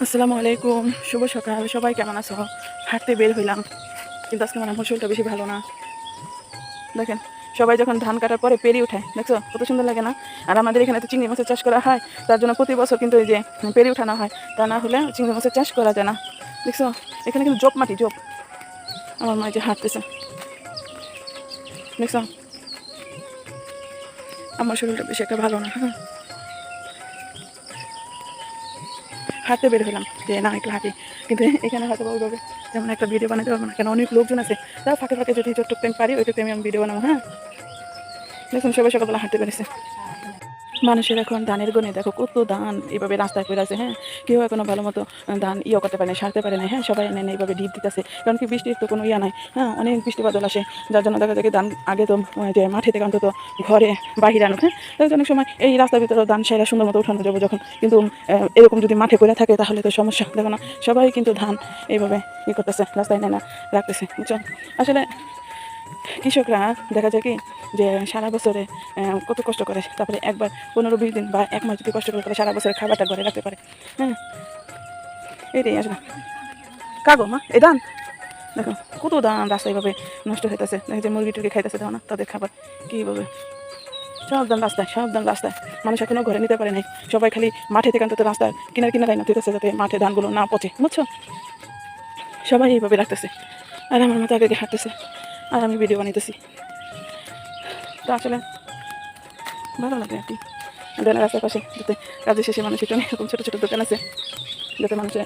আসসালামু আলাইকুম, শুভ সকাল। সবাই কেমন আছো? হাঁটতে বের হইলাম, কিন্তু আজকে আমার শরীরটা বেশি ভালো না। দেখেন, সবাই যখন ধান কাটার পরে পেরি উঠায়, দেখছো কত সুন্দর লাগে না? আর আমাদের এখানে তো চিংড়ি মাছের চাষ করা হয়, তার জন্য প্রতি বছর কিন্তু এই যে পেরি উঠানো হয়। তা না হলে চিংড়ি মাছের চাষ করা যায় না। দেখছো, এখানে কিন্তু জোপ মাটি, জোপ। আমার মা যে হাঁটতেছে, দেখছো, আমার শরীরটা বেশি একটা ভালো না। হ্যাঁ, হাঁটতে বের হলাম যে না একটু হাঁটি, কিন্তু এখানে হয়তো ওইভাবে যেমন একটা ভিডিও বানাতে পারবো না, কেন অনেক লোকজন আছে। তাও ফাঁকে ফাঁকে যদি যতটুকু টাইম পারি ওইটুকু আমি ভিডিও বানাবো। হ্যাঁ, দেখুন সবাই সকালবেলা হাঁটতে পেরেছে। মানুষের এখন ধানের গনে দেখো কত ধান এইভাবে রাস্তায় পড়ে আছে। হ্যাঁ, কেউ এখনো ভালো মতো ধান করতে পারে না, সারতে পারে না। হ্যাঁ, সবাই এনে এইভাবে ঢিপ দিতেছে, কারণ কি বৃষ্টির তো কোনো নাই। হ্যাঁ, অনেক বৃষ্টি বাদল আসে, যার জন্য দেখা যায় ধান আগে তো যে মাঠে থেকে অন্তত ঘরে বাহির আনো। হ্যাঁ, তাহলে অনেক সময় এই রাস্তার ভিতরে ধান সেরা সুন্দর মতো উঠানো যাবো যখন, কিন্তু এরকম যদি মাঠে পড়ে থাকে তাহলে তো সমস্যা। দেখো না, সবাই কিন্তু ধান এইভাবে করতেছে, রাস্তায় এনে না রাখতেছে, বুঝছো? আসলে কৃষকরা দেখা যায় কি যে সারা বছরে কত কষ্ট করে, তারপরে একবার 15-20 দিন বা এক মাস যদি কষ্ট করে তাহলে সারা বছরের খাবারটা ঘরে রাখতে পারে। হ্যাঁ, এটাই আসলে কাগো মা এই ধান দেখো কত ধান রাস্তায় এইভাবে নষ্ট হইতেছে। দেখো যে মুরগি টুরগি খাইতেছে, দেখো না তাদের খাবার কীভাবে সব ধান রাস্তায়, সব ধান রাস্তায়। মানুষ এখনো ঘরে নিতে পারে নাই, সবাই খালি মাঠে থেকে অন্তত রাস্তার কিনারে না দিতেছে, যাতে মাঠে ধানগুলো না পচে, বুঝছো? সবাই এইভাবে রাখতেছে, আর আমার মতো আগে হাঁটতেছে, আর আমি ভিডিও বানাইতেছি। তো আসলে ভালো লাগে আর কি। দোকানের রাস্তার পাশে যাতে কাজের শেষে মানুষ একটু এরকম ছোটো ছোটো দোকান আছে, যাতে মানুষের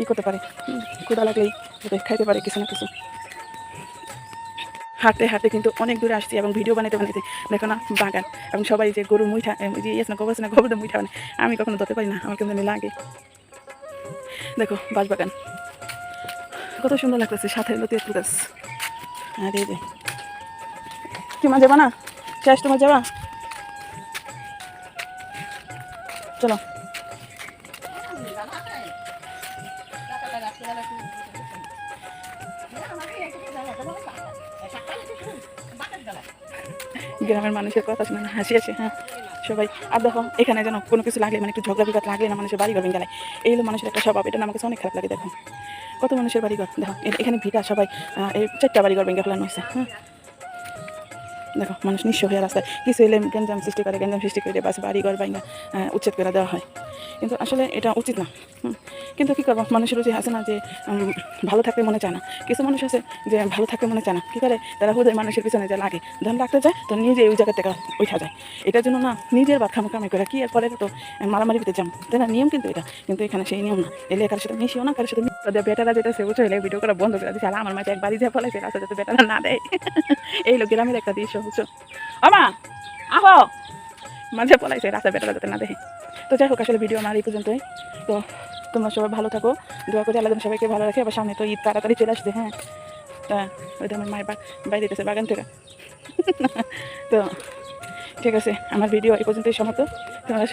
করতে পারে, ক্ষুধা লাগলেই যাতে খাইতে পারে কিছু না কিছু। হাঁটতে হাঁটতে কিন্তু অনেক দূরে আসছি, এবং ভিডিও বানাতে দেখো না বাগান, এবং সবাই যে গরুর মুইঠা যে না গোবর আছে না, গোবর মুইঠা মানে আমি কখনো ধরতে পারি না, আমার কেমন লাগে। দেখো বাগান কত সুন্দর লাগতেছে, সাথে লতি গাছ। আর এই যে কি মা যাবা না, শেষ তোমার যাবা, চলো। গ্রামের মানুষের কথা শুনে হাসি আসে। হ্যাঁ, সবাই আর দেখো এখানে যেন কোনো কিছু লাগলে, মানে একটু ঝগড়া বিবাদ লাগলে না, মানুষের বাড়ি ঘর ভেঙে গেলে। এই হলো মানুষের একটা স্বভাব, এটা আমার কাছে অনেক খারাপ লাগে। দেখো কত মানুষের বাড়ি ঘর, দেখো এখানে ভিটা সবাই এই 4টা বাড়ি ঘর ভেঙে ফেলানো হয়েছে। হ্যাঁ, দেখো মানুষ নিঃস্ব হয়ে রাস্তায় কিছু এলে গ্যাঞ্জাম সৃষ্টি করে বাস বাড়ি ঘর ভাঙা উচ্ছেদ করে দেওয়া হয়, কিন্তু আসলে এটা উচিত না। কিন্তু কী করবো, মানুষের যে আছে না যে ভালো থাকতে মনে চায় না। কিছু মানুষ আছে যে ভালো থাকতে মনে চায় না, কী করে তারা হুদয় মানুষের পিছনে যা লাগে ধন রাখতে যায়, তো নিজে ওই জায়গা থেকে উঠা যায়। এটার জন্য না নিজের ভাত কামাই করে কি আর পরে তো মারামারি ভিতরে যাম, তাই না? নিয়ম কিন্তু এটা, কিন্তু এখানে সেই নিয়ম না। এলে কারোর সাথে মিশিও না, কারোর সাথে বেটারা যেটা সে বুঝো, এলে ভিডিও করা বন্ধ করে দিচ্ছে। আর আমার মাঝে একবারই যা ফলাইছে রাস্তা যাতে বেটারা না দেয়। এই লোক গ্রামের একটা দৃশ্য, বুঝছো? আমা আহো, মাঝে পলাইছে রাস্তা বেটারা যাতে না দেখে। তো যাই হোক, আসলে ভিডিও আমার এই পর্যন্তই। তো তোমরা সবাই ভালো থাকো, দোয়া করে আল্লাহ যেন সবাইকে ভালো রাখে। আবার সামনে তো ঈদ তাড়াতাড়ি চলে আসছে। হ্যাঁ, তা ওইটা আমার মায়ের বাইরে দিতেছে বাগান থেকে। তো ঠিক আছে, আমার ভিডিও এই পর্যন্তই সমাপ্ত। তোমরা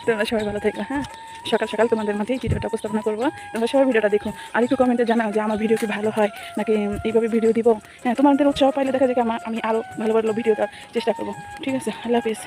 তোমরা সবাই ভালো থেকো। হ্যাঁ, সকাল সকাল তোমাদের মাঝে ভিডিওটা উপস্থাপনা করবো, তোমরা সবাই ভিডিওটা দেখো। আর একটু কমেন্টে জানাও যে আমার ভিডিও কি ভালো হয় নাকি এইভাবে ভিডিও দিব। হ্যাঁ, তোমাদের উৎসাহ পাইলে দেখা যায় আমি আরও ভালো ভালো ভিডিও দেওয়ার চেষ্টা করবো। ঠিক আছে, আল্লাহ হাফিজ।